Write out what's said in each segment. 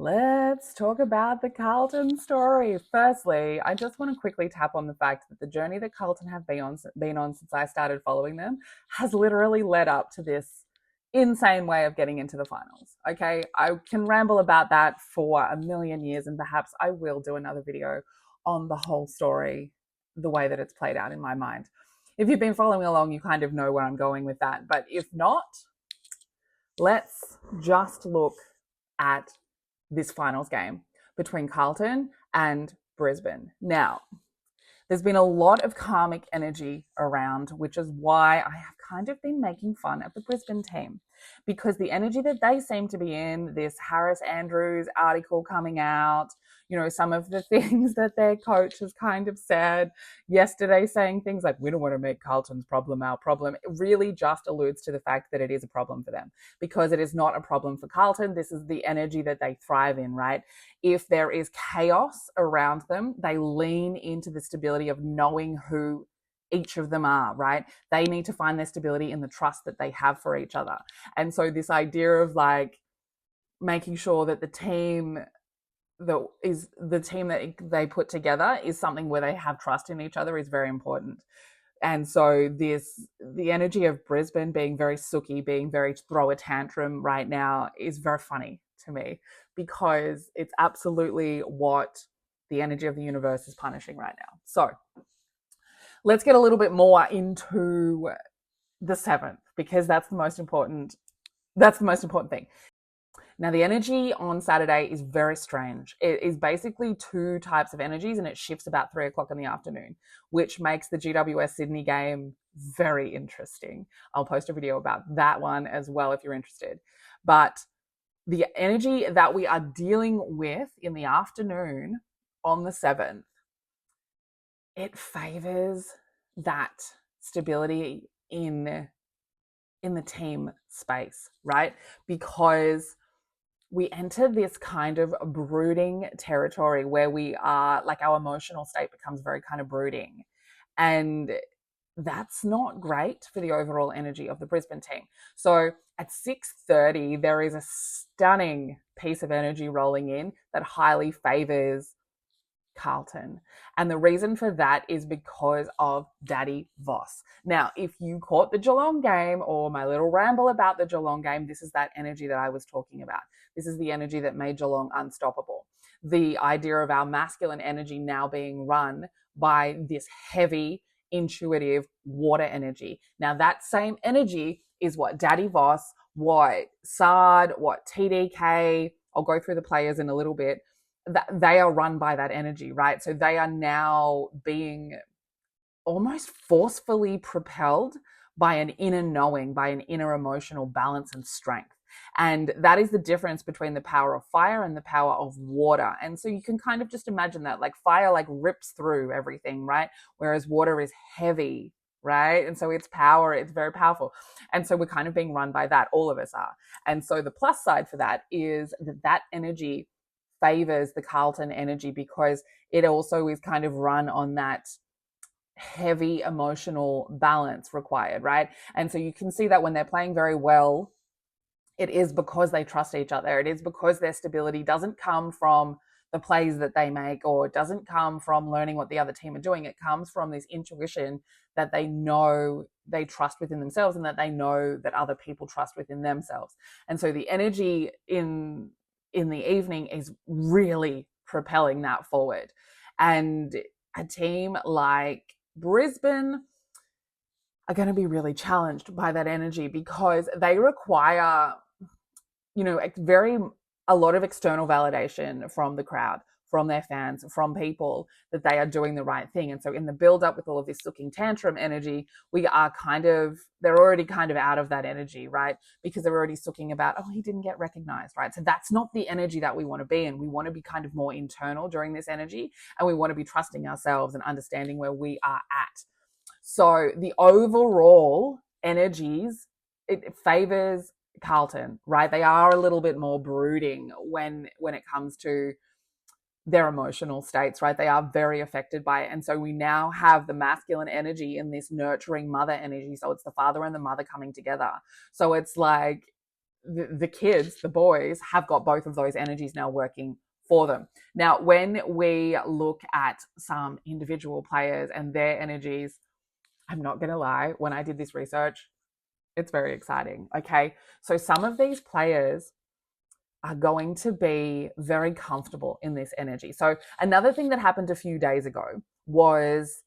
Let's talk about the Carlton story. Firstly, I just want to quickly tap on the fact that the journey that Carlton have been on since I started following them has literally led up to this insane way of getting into the finals. Okay, I can ramble about that for a million years, and perhaps I will do another video on the whole story, the way that it's played out in my mind. If you've been following along, you kind of know where I'm going with that. But if not, let's just look at this finals game between Carlton and Brisbane. Now, there's been a lot of karmic energy around, which is why I have kind of been making fun of the Brisbane team, because the energy that they seem to be in, this Harris Andrews article coming out, some of the things that their coach has kind of said yesterday, saying things like, we don't want to make Carlton's problem our problem, it really just alludes to the fact that it is a problem for them, because it is not a problem for Carlton. This is the energy that they thrive in, right? If there is chaos around them, they lean into the stability of knowing who each of them are, right? They need to find their stability in the trust that they have for each other. And so this idea of like making sure that the team that they put together is something where they have trust in each other is very important. And so the energy of Brisbane being very sooky, being very throw a tantrum right now is very funny to me, because it's absolutely what the energy of the universe is punishing right now. So let's get a little bit more into the 7th, because that's the most important thing. Now, the energy on Saturday is very strange. It is basically two types of energies, and it shifts about 3 o'clock in the afternoon, which makes the GWS Sydney game very interesting. I'll post a video about that one as well if you're interested. But the energy that we are dealing with in the afternoon on the 7th, it favors that stability in the team space, right? Because we enter this kind of brooding territory where we are like, our emotional state becomes very kind of brooding. And that's not great for the overall energy of the Brisbane team. So at 6:30, there is a stunning piece of energy rolling in that highly favors Carlton. And the reason for that is because of Daddy Voss. Now, if you caught the Geelong game or my little ramble about the Geelong game, this is that energy that I was talking about. This is the energy that made Geelong unstoppable. The idea of our masculine energy now being run by this heavy, intuitive water energy. Now, that same energy is what Daddy Voss, what Sard, what TDK, I'll go through the players in a little bit, they are run by that energy, right? So they are now being almost forcefully propelled by an inner knowing, by an inner emotional balance and strength. And that is the difference between the power of fire and the power of water. And so you can kind of just imagine that, like, fire like rips through everything, right? Whereas water is heavy, right? And so its power, it's very powerful. And so we're kind of being run by that. All of us are. And so the plus side for that is that energy favors the Carlton energy, because it also is kind of run on that heavy emotional balance required, right? And so you can see that when they're playing very well, it is because they trust each other. It is because their stability doesn't come from the plays that they make, or it doesn't come from learning what the other team are doing. It comes from this intuition that they know they trust within themselves, and that they know that other people trust within themselves. And so the energy in the evening is really propelling that forward. And a team like Brisbane are going to be really challenged by that energy, because they require, a lot of external validation from the crowd, from their fans, from people, that they are doing the right thing. And so in the build up with all of this looking tantrum energy, they're already kind of out of that energy, right? Because they're already sooking about, oh, he didn't get recognized, right? So that's not the energy that we want to be in. We want to be kind of more internal during this energy, and we want to be trusting ourselves and understanding where we are at. So the overall energies, it favors Carlton, right? They are a little bit more brooding when it comes to their emotional states, right? They are very affected by it. And so we now have the masculine energy in this nurturing mother energy. So it's the father and the mother coming together. So it's like the kids, the boys, have got both of those energies now working for them. Now, when we look at some individual players and their energies, I'm not going to lie, when I did this research, it's very exciting. Okay. So some of these players are going to be very comfortable in this energy. So another thing that happened a few days ago was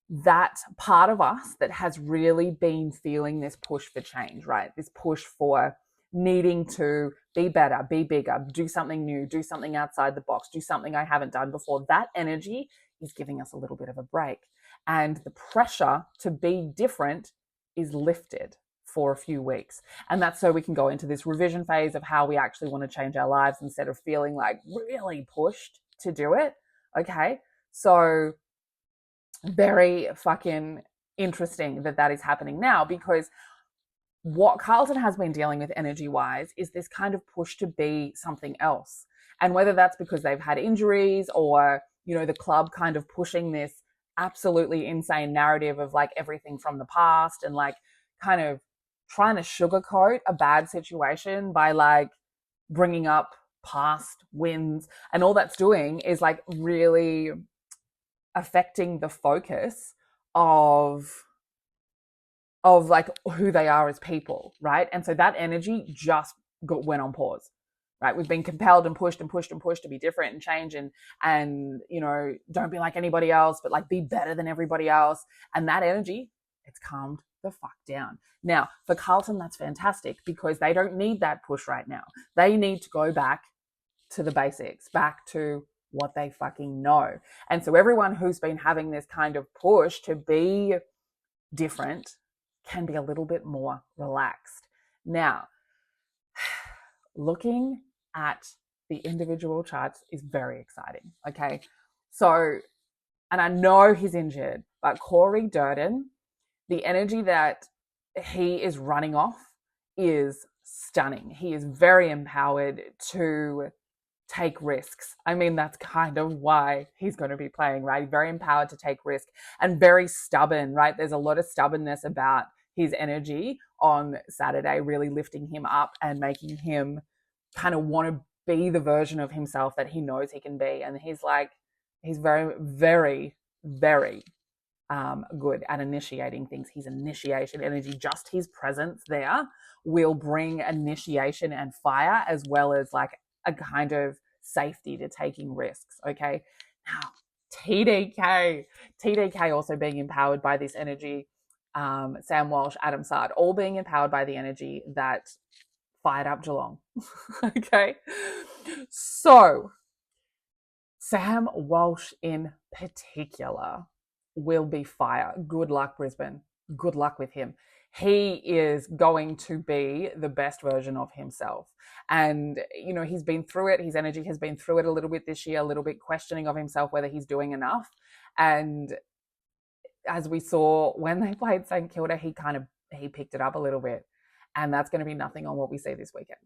that part of us that has really been feeling this push for change, right? This push for needing to be better, be bigger, do something new, do something outside the box, do something I haven't done before. That energy is giving us a little bit of a break. And the pressure to be different is lifted for a few weeks. And that's so we can go into this revision phase of how we actually want to change our lives instead of feeling like really pushed to do it. Okay. So very fucking interesting that is happening now, because what Carlton has been dealing with energy wise is this kind of push to be something else. And whether that's because they've had injuries or, the club kind of pushing this absolutely insane narrative of like everything from the past and like kind of trying to sugarcoat a bad situation by like bringing up past wins, and all that's doing is like really affecting the focus of like who they are as people, right? And so that energy just went on pause, right? We've been compelled and pushed and pushed and pushed to be different and change and don't be like anybody else, but like be better than everybody else. And that energy, it's calmed the fuck down. Now, for Carlton, that's fantastic because they don't need that push right now. They need to go back to the basics, back to what they fucking know. And so everyone who's been having this kind of push to be different can be a little bit more relaxed. Now, looking at the individual charts is very exciting. Okay. So, and I know he's injured, but Corey Durden, the energy that he is running off is stunning. He is very empowered to take risks. I mean, that's kind of why he's going to be playing, right? Very empowered to take risk and very stubborn, right? There's a lot of stubbornness about his energy on Saturday, really lifting him up and making him kind of want to be the version of himself that he knows he can be. And he's very, very, very good at initiating things. His initiation energy, just his presence there will bring initiation and fire, as well as like a kind of safety to taking risks. Okay. Now, TDK also being empowered by this energy. Sam Walsh, Adam Sard, all being empowered by the energy that fired up Geelong. Okay. So Sam Walsh in particular will be fire. Good luck, Brisbane. Good luck with him. He is going to be the best version of himself. And, he's been through it. His energy has been through it a little bit this year, a little bit questioning of himself, whether he's doing enough. And as we saw when they played St Kilda, he picked it up a little bit. And that's going to be nothing on what we see this weekend.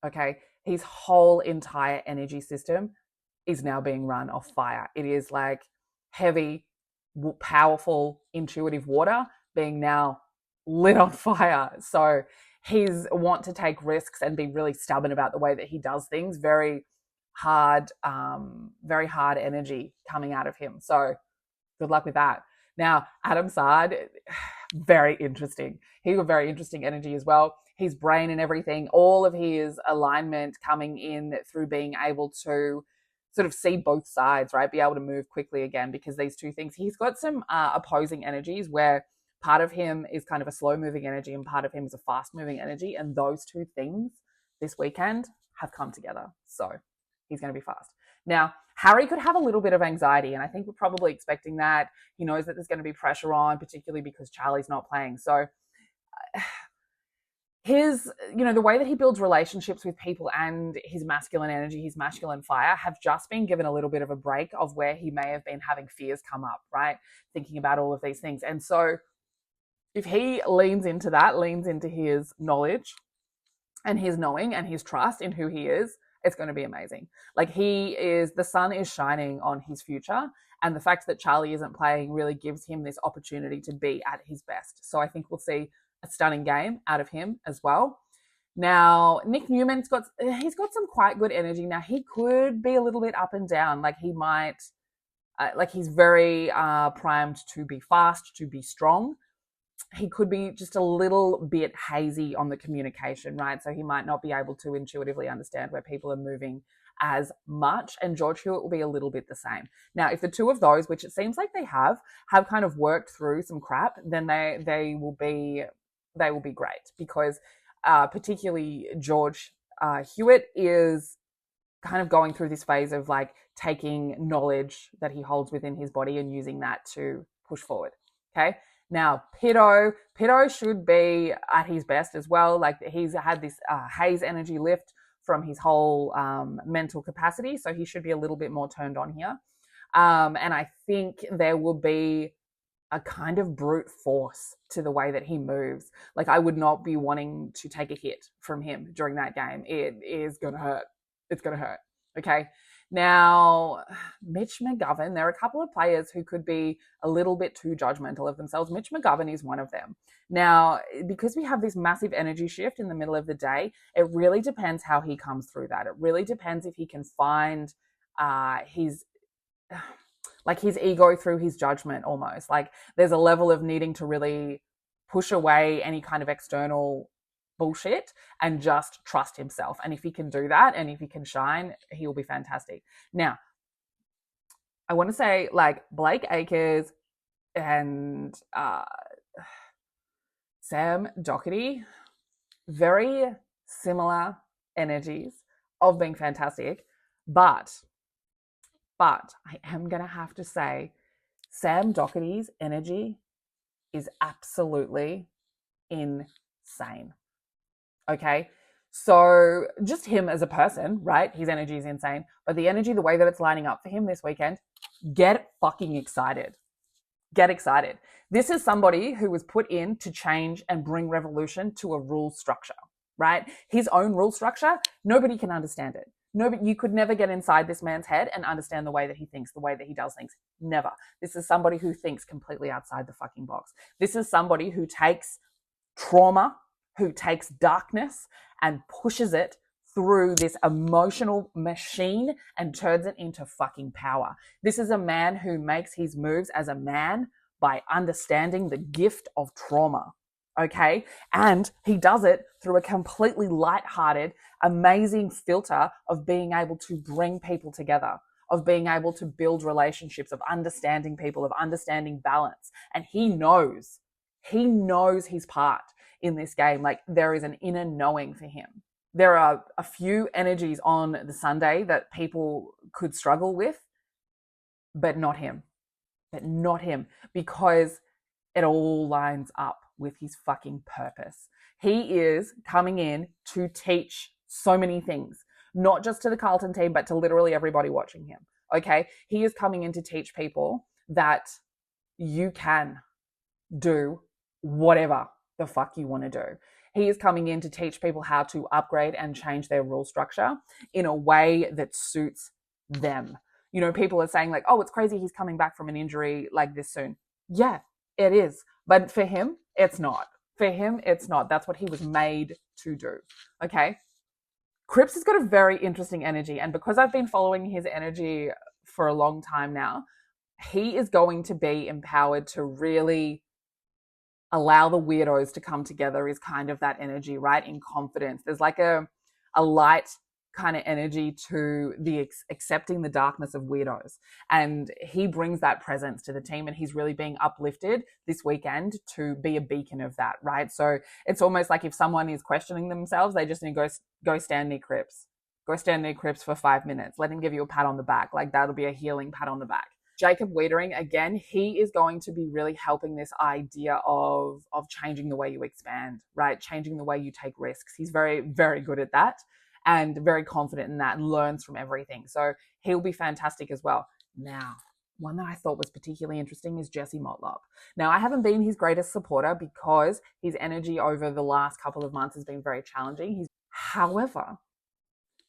Okay. His whole entire energy system is now being run off fire. It is like heavy, powerful, intuitive water being now lit on fire. So he's want to take risks and be really stubborn about the way that he does things. Very hard energy coming out of him. So good luck with that. Now, Adam Sard, very interesting. He got very interesting energy as well. His brain and everything, all of his alignment coming in through being able to sort of see both sides, right? Be able to move quickly again, because these two things, he's got some opposing energies where part of him is kind of a slow moving energy and part of him is a fast moving energy. And those two things this weekend have come together. So he's going to be fast. Now, Harry could have a little bit of anxiety, and I think we're probably expecting that. He knows that there's going to be pressure on, particularly because Charlie's not playing. So the way that he builds relationships with people and his masculine energy, his masculine fire, have just been given a little bit of a break of where he may have been having fears come up, right? Thinking about all of these things. And so if he leans into that, leans into his knowledge and his knowing and his trust in who he is, it's going to be amazing. Like the sun is shining on his future, and the fact that Charlie isn't playing really gives him this opportunity to be at his best. So I think we'll see a stunning game out of him as well. Now, Nick Newman's he's got some quite good energy. Now, he could be a little bit up and down. Like he might, like he's very primed to be fast, to be strong. He could be just a little bit hazy on the communication, right? So he might not be able to intuitively understand where people are moving as much. And George Hewitt will be a little bit the same. Now, if the two of those, which it seems like they have kind of worked through some crap, then they will be great, because particularly George Hewitt is kind of going through this phase of like taking knowledge that he holds within his body and using that to push forward. Okay. Now, Pitto should be at his best as well. Like he's had this haze energy lift from his whole mental capacity. So he should be a little bit more turned on here. And I think there will be a kind of brute force to the way that he moves. Like I would not be wanting to take a hit from him during that game. It is going to hurt. It's going to hurt. Okay. Now, Mitch McGovern, there are a couple of players who could be a little bit too judgmental of themselves. Mitch McGovern is one of them. Now, because we have this massive energy shift in the middle of the day, it really depends how he comes through that. It really depends if he can find his ego through his judgment almost. Like there's a level of needing to really push away any kind of external bullshit and just trust himself. And if he can do that and if he can shine, he will be fantastic. Now, I want to say like Blake Acres and Sam Doherty, very similar energies of being fantastic, but I am going to have to say Sam Doherty's energy is absolutely insane. Okay, so just him as a person, right? His energy is insane, but the energy, the way that it's lining up for him this weekend, get fucking excited. Get excited. This is somebody who was put in to change and bring revolution to a rule structure, right? His own rule structure, nobody can understand it. You could never get inside this man's head and understand the way that he thinks, the way that he does things. Never. This is somebody who thinks completely outside the fucking box. This is somebody who takes trauma, who takes darkness and pushes it through this emotional machine and turns it into fucking power. This is a man who makes his moves as a man by understanding the gift of trauma. Okay. And he does it through a completely lighthearted, amazing filter of being able to bring people together, of being able to build relationships, of understanding people, of understanding balance. And he knows his part in this game. Like there is an inner knowing for him. There are a few energies on the Sunday that people could struggle with, but not him, because it all lines up with his fucking purpose. He is coming in to teach so many things, not just to the Carlton team, but to literally everybody watching him. Okay. He is coming in to teach people that you can do whatever the fuck you want to do. He is coming in to teach people how to upgrade and change their rule structure in a way that suits them. You know, people are saying like, oh, it's crazy he's coming back from an injury like this soon. Yeah, it is. But for him, it's not. For him, it's not. That's what he was made to do. Okay. Cripps has got a very interesting energy. And because I've been following his energy for a long time now, he is going to be empowered to really allow the weirdos to come together, is kind of that energy, right? In confidence. There's like a light kind of energy to the accepting the darkness of weirdos. And he brings that presence to the team, and he's really being uplifted this weekend to be a beacon of that, right? So it's almost like if someone is questioning themselves, they just need to go stand near Cripps. Go stand near Cripps for 5 minutes. Let him give you a pat on the back. Like that'll be a healing pat on the back. Jacob Wiedering, again, he is going to be really helping this idea of changing the way you expand, right? Changing the way you take risks. He's very, very good at that and very confident in that and learns from everything. So he'll be fantastic as well. Now, one that I thought was particularly interesting is Jesse Motlop. Now, I haven't been his greatest supporter because his energy over the last couple of months has been very challenging. However,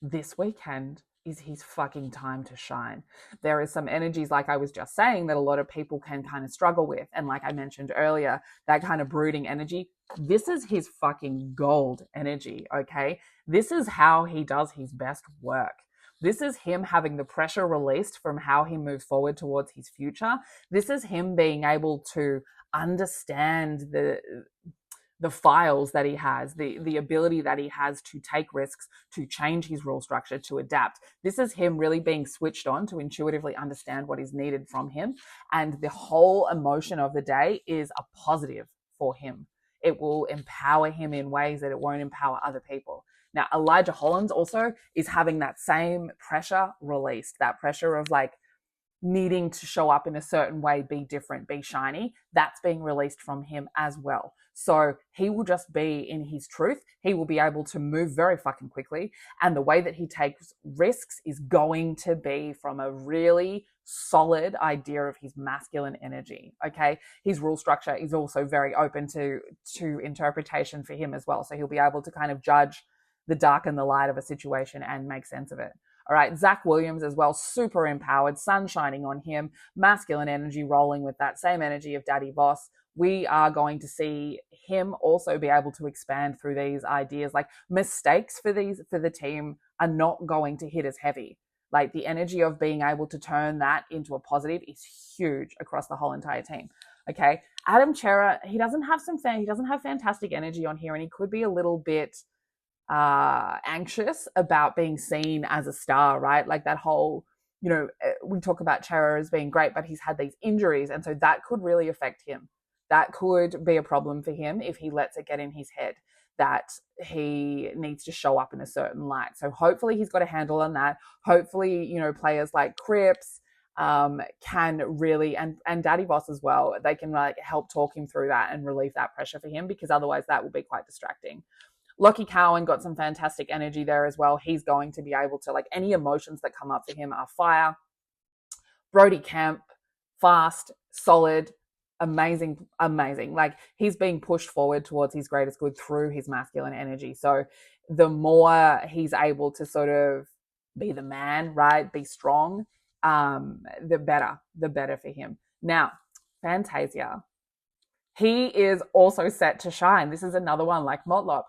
this weekend is his fucking time to shine. There is some energies, like I was just saying, that a lot of people can kind of struggle with. And like I mentioned earlier, that kind of brooding energy, this is his fucking gold energy, okay? This is how he does his best work. This is him having the pressure released from how he moves forward towards his future. This is him being able to understand the files that he has, the ability that he has to take risks, to change his rule structure, to adapt. This is him really being switched on to intuitively understand what is needed from him. And the whole emotion of the day is a positive for him. It will empower him in ways that it won't empower other people. Now, Elijah Hollands also is having that same pressure released, that pressure of like needing to show up in a certain way, be different, be shiny. That's being released from him as well. So he will just be in his truth. He will be able to move very fucking quickly. And the way that he takes risks is going to be from a really solid idea of his masculine energy. Okay. His rule structure is also very open to interpretation for him as well. So he'll be able to kind of judge the dark and the light of a situation and make sense of it. All right, Zach Williams as well, super empowered, sun shining on him, masculine energy rolling with that same energy of Daddy Boss. We are going to see him also be able to expand through these ideas. Like mistakes for the team are not going to hit as heavy. Like the energy of being able to turn that into a positive is huge across the whole entire team. Okay, Adam Chera, he doesn't have fantastic energy on here, and he could be a little bit anxious about being seen as a star, right? Like that whole, we talk about Chera as being great, but he's had these injuries, and so that could really affect him. That could be a problem for him if he lets it get in his head that he needs to show up in a certain light. So hopefully he's got a handle on that. Hopefully, players like Cripps can really, and Daddy Boss as well, they can like help talk him through that and relieve that pressure for him, because otherwise that will be quite distracting. Lockie Cowan got some fantastic energy there as well. He's going to be able to, like, any emotions that come up for him are fire. Brody Kemp, fast, solid, amazing. Like, he's being pushed forward towards his greatest good through his masculine energy. So the more he's able to sort of be the man, right, be strong, the better for him. Now, Fantasia. He is also set to shine. This is another one like Motlop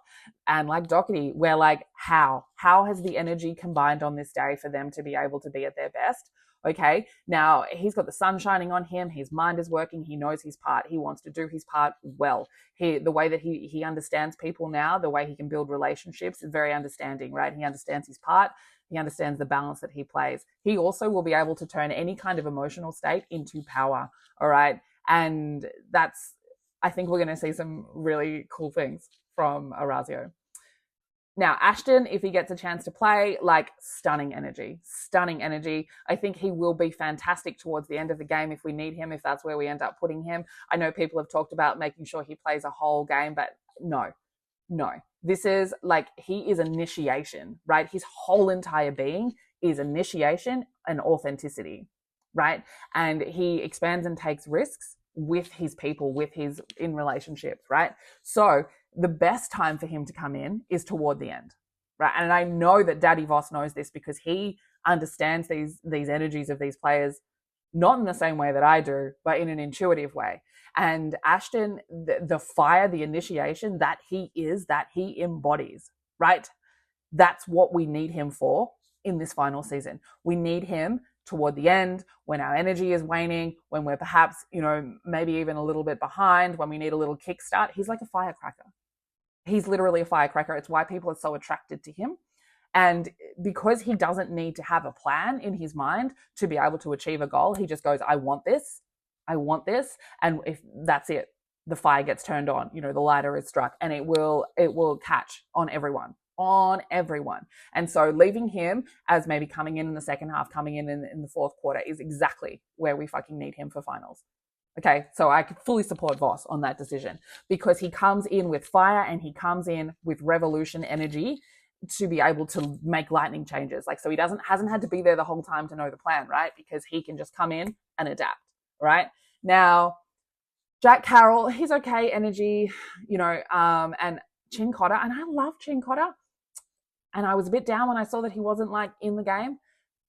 and like Doherty, where like how has the energy combined on this day for them to be able to be at their best? Okay, now he's got the sun shining on him. His mind is working. He knows his part. He wants to do his part well. The way that he understands people now, the way he can build relationships is very understanding, right? He understands his part. He understands the balance that he plays. He also will be able to turn any kind of emotional state into power, all right? And I think we're going to see some really cool things from Orazio. Now, Ashton, if he gets a chance to play, like stunning energy. I think he will be fantastic towards the end of the game if we need him, if that's where we end up putting him. I know people have talked about making sure he plays a whole game, but no. This is like, he is initiation, right? His whole entire being is initiation and authenticity, right? And he expands and takes risks with his people, in relationships, right? So the best time for him to come in is toward the end, right? And I know that Daddy Voss knows this because he understands these energies of these players, not in the same way that I do, but in an intuitive way. And Ashton, the fire, the initiation that he embodies, right? That's what we need him for in this final season. We need him toward the end, when our energy is waning, when we're perhaps, maybe even a little bit behind, when we need a little kickstart. He's like a firecracker. He's literally a firecracker. It's why people are so attracted to him. And because he doesn't need to have a plan in his mind to be able to achieve a goal, he just goes, I want this. And if that's it, the fire gets turned on, the lighter is struck, and it will catch on everyone. And so leaving him as maybe coming in the second half, coming in the fourth quarter is exactly where we fucking need him for finals. Okay, so I could fully support Voss on that decision, because he comes in with fire and he comes in with revolution energy to be able to make lightning changes. Like, so he hasn't had to be there the whole time to know the plan, right? Because he can just come in and adapt, right? Now, Jack Carroll, he's okay energy, and Chin Cotter, and I love Chin Cotter. And I was a bit down when I saw that he wasn't like in the game.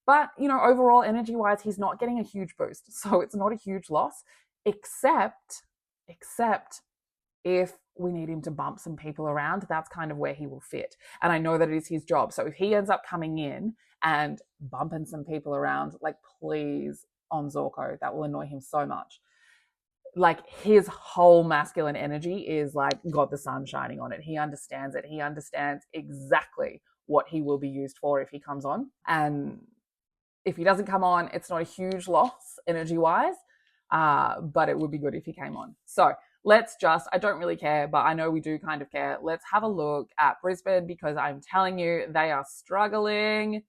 But, you know, overall, energy-wise, he's not getting a huge boost. So it's not a huge loss, except if we need him to bump some people around, that's kind of where he will fit. And I know that it is his job. So if he ends up coming in and bumping some people around, like, please, on Zorko, that will annoy him so much. Like, his whole masculine energy is like got the sun shining on it. He understands it. He understands exactly what he will be used for if he comes on. And if he doesn't come on, it's not a huge loss energy-wise, but it would be good if he came on. So let's just, I don't really care, but I know we do kind of care. Let's have a look at Brisbane, because I'm telling you, they are struggling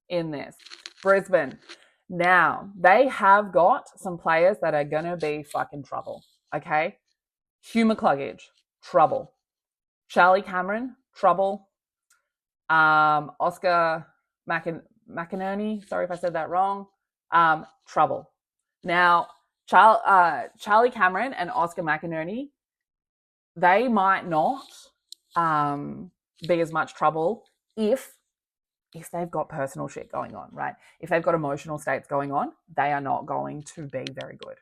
in this. Brisbane. Now, they have got some players that are going to be fucking trouble, okay? Hugh McCluggage, trouble. Charlie Cameron, trouble. Oscar McInerney, sorry if I said that wrong, trouble. Now, Charlie Cameron and Oscar McInerney, they might not be as much trouble if they've got personal shit going on, right? If they've got emotional states going on, they are not going to be very good,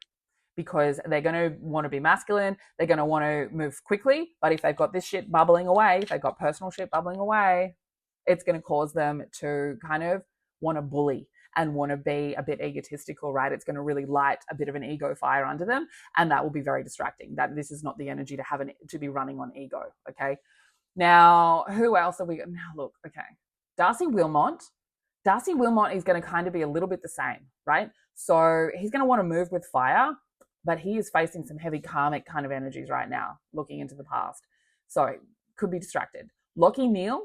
because they're going to want to be masculine. They're going to want to move quickly. But if they've got this shit bubbling away, if they've got personal shit bubbling away, it's going to cause them to kind of want to bully and want to be a bit egotistical, right? It's going to really light a bit of an ego fire under them, and that will be very distracting. That this is not the energy to have to be running on ego, okay? Now, who else have we got? Now, look, okay. Darcy Wilmot is going to kind of be a little bit the same, right? So he's going to want to move with fire, but he is facing some heavy karmic kind of energies right now, looking into the past. So could be distracted. Lockie Neal,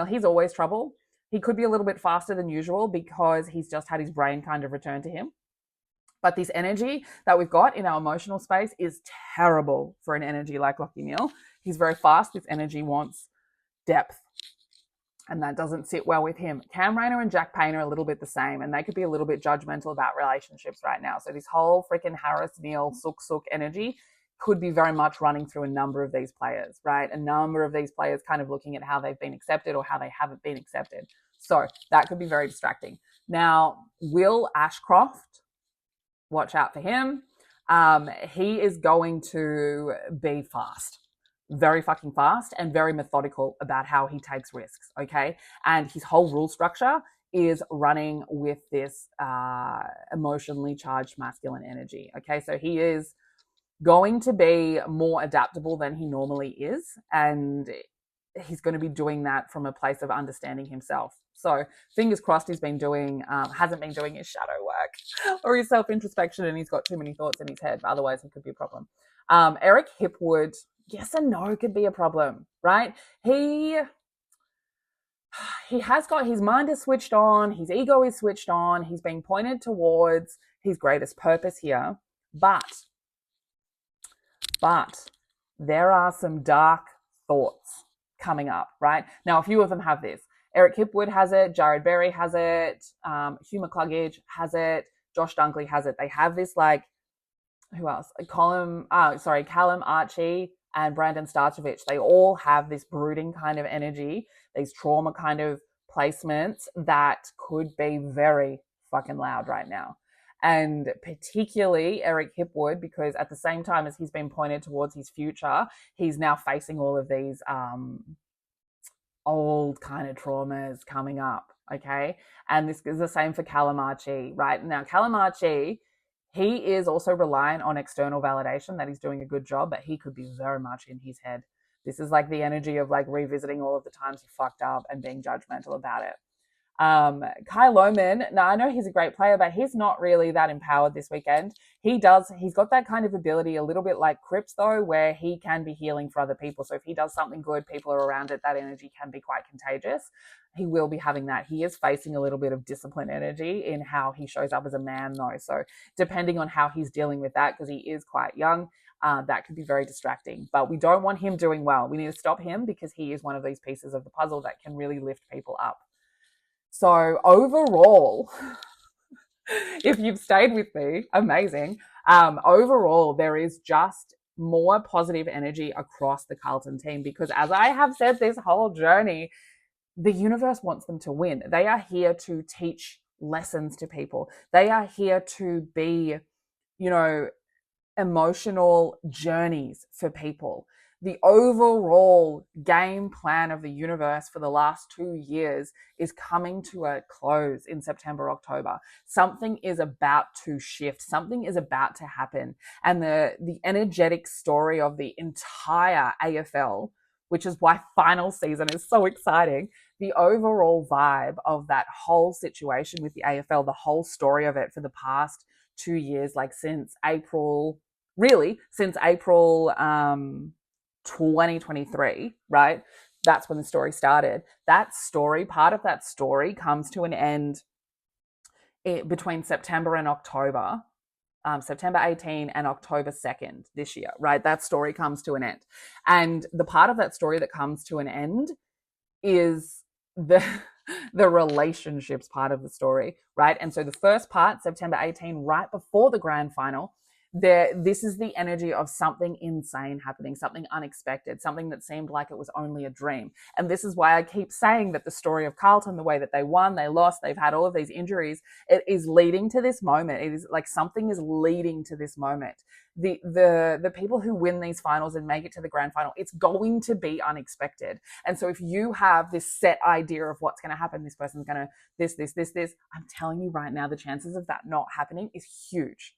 he's always trouble. He could be a little bit faster than usual because he's just had his brain kind of return to him. But this energy that we've got in our emotional space is terrible for an energy like Lockie Neal. He's very fast. This energy wants depth, and that doesn't sit well with him. Cam Rayner and Jack Payne are a little bit the same, and they could be a little bit judgmental about relationships right now. So this whole freaking Harris, Neal, Sook energy could be very much running through a number of these players, right? A number of these players kind of looking at how they've been accepted or how they haven't been accepted. So that could be very distracting. Now, Will Ashcroft, watch out for him. He is going to be fast. Very fucking fast and very methodical about how he takes risks, okay? And his whole rule structure is running with this emotionally charged masculine energy, okay? So he is going to be more adaptable than he normally is, and he's going to be doing that from a place of understanding himself. So fingers crossed he's been doing, hasn't been doing his shadow work or his self-introspection, and he's got too many thoughts in his head. Otherwise, it could be a problem. Eric Hipwood, yes and no could be a problem, right? He has got, his mind is switched on, his ego is switched on, he's being pointed towards his greatest purpose here, but there are some dark thoughts coming up, right? Now, a few of them have this. Eric Hipwood has it, Jared Berry has it, Hugh McCluggage has it, Josh Dunkley has it. They have this, like, who else? Callum Archie and Brandon Starcevich. They all have this brooding kind of energy, these trauma kind of placements that could be very fucking loud right now. And particularly Eric Hipwood, because at the same time as he's been pointed towards his future, he's now facing all of these old kind of traumas coming up, okay? And this is the same for Callum Archie, right? Now, Callum Archie, he is also reliant on external validation that he's doing a good job, but he could be very much in his head. This is like the energy of like revisiting all of the times he fucked up and being judgmental about it. Kai Lohman, now I know he's a great player, but he's not really that empowered this weekend. He's got that kind of ability, a little bit like Cripps though, where he can be healing for other people. So if he does something good, people are around it, that energy can be quite contagious. He will be having that. He is facing a little bit of discipline energy in how he shows up as a man though. So depending on how he's dealing with that, because he is quite young, that could be very distracting. But we don't want him doing well. We need to stop him because he is one of these pieces of the puzzle that can really lift people up. So overall, if you've stayed with me, amazing. Overall, there is just more positive energy across the Carlton team because, as I have said this whole journey, the universe wants them to win. They are here to teach lessons to people. They are here to be, you know, emotional journeys for people. The overall game plan of the universe for the last 2 years is coming to a close in September, October. Something is about to shift. Something is about to happen. And the energetic story of the entire AFL, which is why final season is so exciting, the overall vibe of that whole situation with the AFL, the whole story of it for the past 2 years, like since April 2023, right? That's when the story started. That story, part of that story comes to an end between September and October, September 18 and October 2nd this year, right? That story comes to an end. And the part of that story that comes to an end is the relationships part of the story, right? And so the first part, September 18, right before the grand final, this is the energy of something insane happening, something unexpected, something that seemed like it was only a dream. And this is why I keep saying that the story of Carlton, the way that they won, they lost, they've had all of these injuries, it is leading to this moment. It is like something is leading to this moment. The people who win these finals and make it to the grand final, it's going to be unexpected. And so if you have this set idea of what's going to happen, this person's going to this, I'm telling you right now, the chances of that not happening is huge.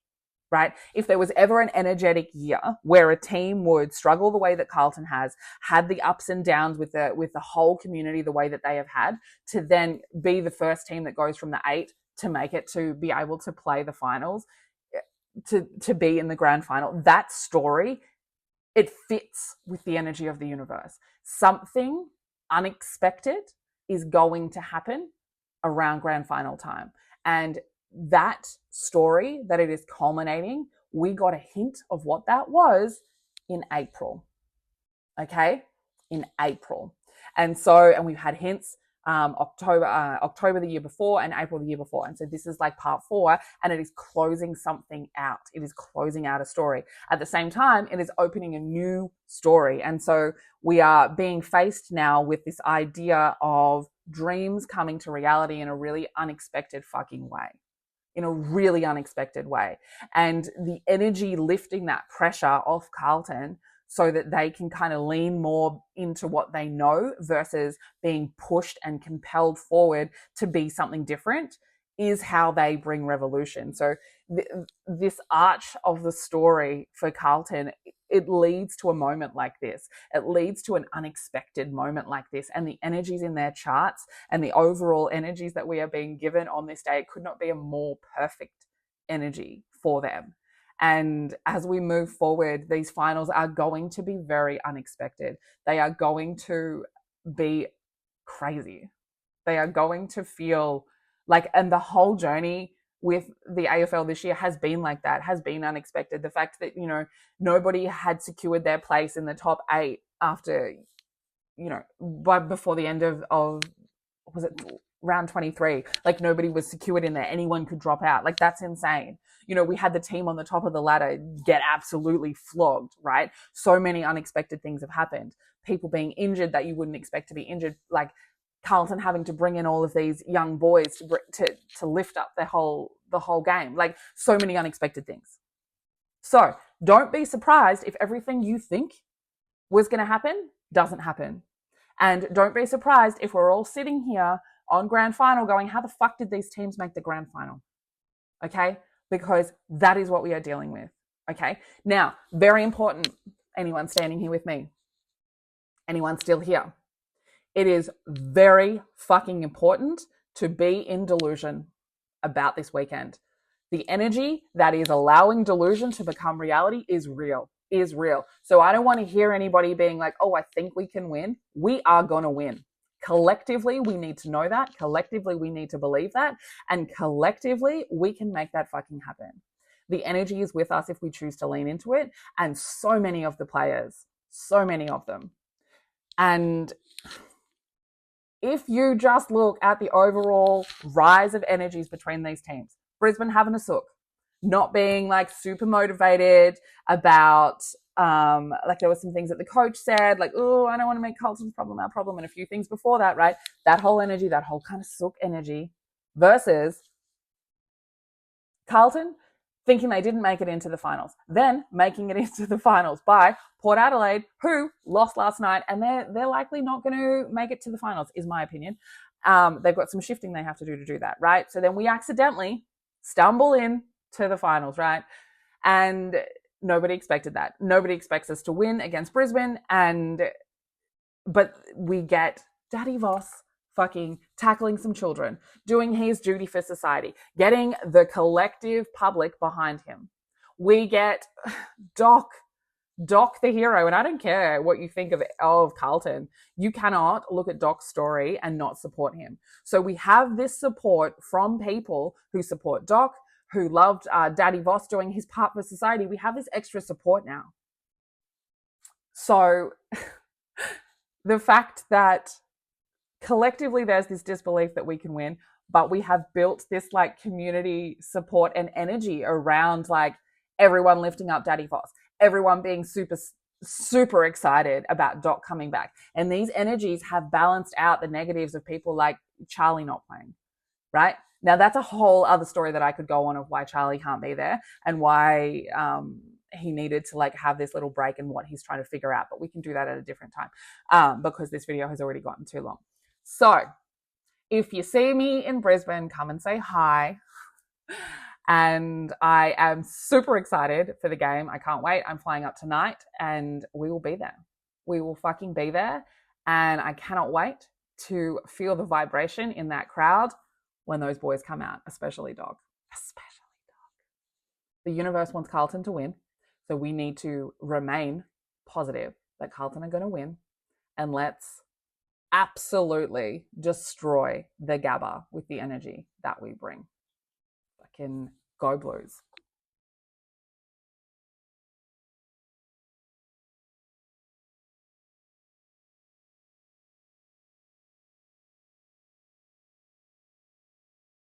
Right? If there was ever an energetic year where a team would struggle the way that Carlton has, had the ups and downs with the whole community the way that they have had, to then be the first team that goes from the 8 to make it to be able to play the finals, to be in the grand final, that story, it fits with the energy of the universe. Something unexpected is going to happen around grand final time. And that story that it is culminating, we got a hint of what that was in April. Okay? In April. And we've had hints October the year before and April the year before. And so this is like part 4, and it is closing something out. It is closing out a story. At the same time, it is opening a new story. And so we are being faced now with this idea of dreams coming to reality in a really unexpected fucking way. In a really unexpected way. And the energy lifting that pressure off Carlton so that they can kind of lean more into what they know versus being pushed and compelled forward to be something different is how they bring revolution. So this arch of the story for Carlton, it leads to a moment like this. It leads to an unexpected moment like this. And the energies in their charts and the overall energies that we are being given on this day, it could not be a more perfect energy for them. And as we move forward, these finals are going to be very unexpected. They are going to be crazy. They are going to feel like, and the whole journey with the AFL this year has been like that, has been unexpected. The fact that, you know, nobody had secured their place in the top 8 after, you know, before the end of was it round 23? Like nobody was secured in there. Anyone could drop out. Like that's insane. You know, we had the team on the top of the ladder get absolutely flogged, right? So many unexpected things have happened. People being injured that you wouldn't expect to be injured, like Carlton having to bring in all of these young boys to lift up the whole game. Like so many unexpected things. So don't be surprised if everything you think was going to happen doesn't happen. And don't be surprised if we're all sitting here on grand final going, how the fuck did these teams make the grand final? Okay? Because that is what we are dealing with. Okay? Now, very important, anyone standing here with me? Anyone still here? It is very fucking important to be in delusion about this weekend. The energy that is allowing delusion to become reality is real. So I don't want to hear anybody being like, oh, I think we can win. We are going to win. Collectively, we need to know that. Collectively, we need to believe that. And collectively, we can make that fucking happen. The energy is with us if we choose to lean into it. And so many of the players, so many of them. And if you just look at the overall rise of energies between these teams, Brisbane having a sook, not being like super motivated about, like there were some things that the coach said, like, oh, I don't want to make Carlton's problem our problem, and a few things before that, right? That whole energy, that whole kind of sook energy versus Carlton thinking they didn't make it into the finals, then making it into the finals by Port Adelaide, who lost last night, and they're likely not going to make it to the finals, is my opinion. They've got some shifting they have to do that, right? So then we accidentally stumble in to the finals, right? And nobody expected that. Nobody expects us to win against Brisbane, but we get Daddy Voss fucking tackling some children, doing his duty for society, getting the collective public behind him. We get Doc the hero, and I don't care what you think of Carlton. You cannot look at Doc's story and not support him. So we have this support from people who support Doc, who loved Daddy Voss doing his part for society. We have this extra support now. So the fact that collectively there's this disbelief that we can win, but we have built this like community support and energy around like everyone lifting up Daddy Voss, everyone being super excited about Doc coming back. And these energies have balanced out the negatives of people like Charlie not playing, right? Now that's a whole other story that I could go on of why Charlie can't be there and why he needed to like have this little break and what he's trying to figure out. But we can do that at a different time because this video has already gotten too long. So if you see me in Brisbane, come and say hi. And I am super excited for the game. I can't wait. I'm flying up tonight and we will be there. We will fucking be there. And I cannot wait to feel the vibration in that crowd when those boys come out, especially Dog. The universe wants Carlton to win. So we need to remain positive that Carlton are going to win. And let's absolutely destroy the Gabba with the energy that we bring. Fucking go Blues.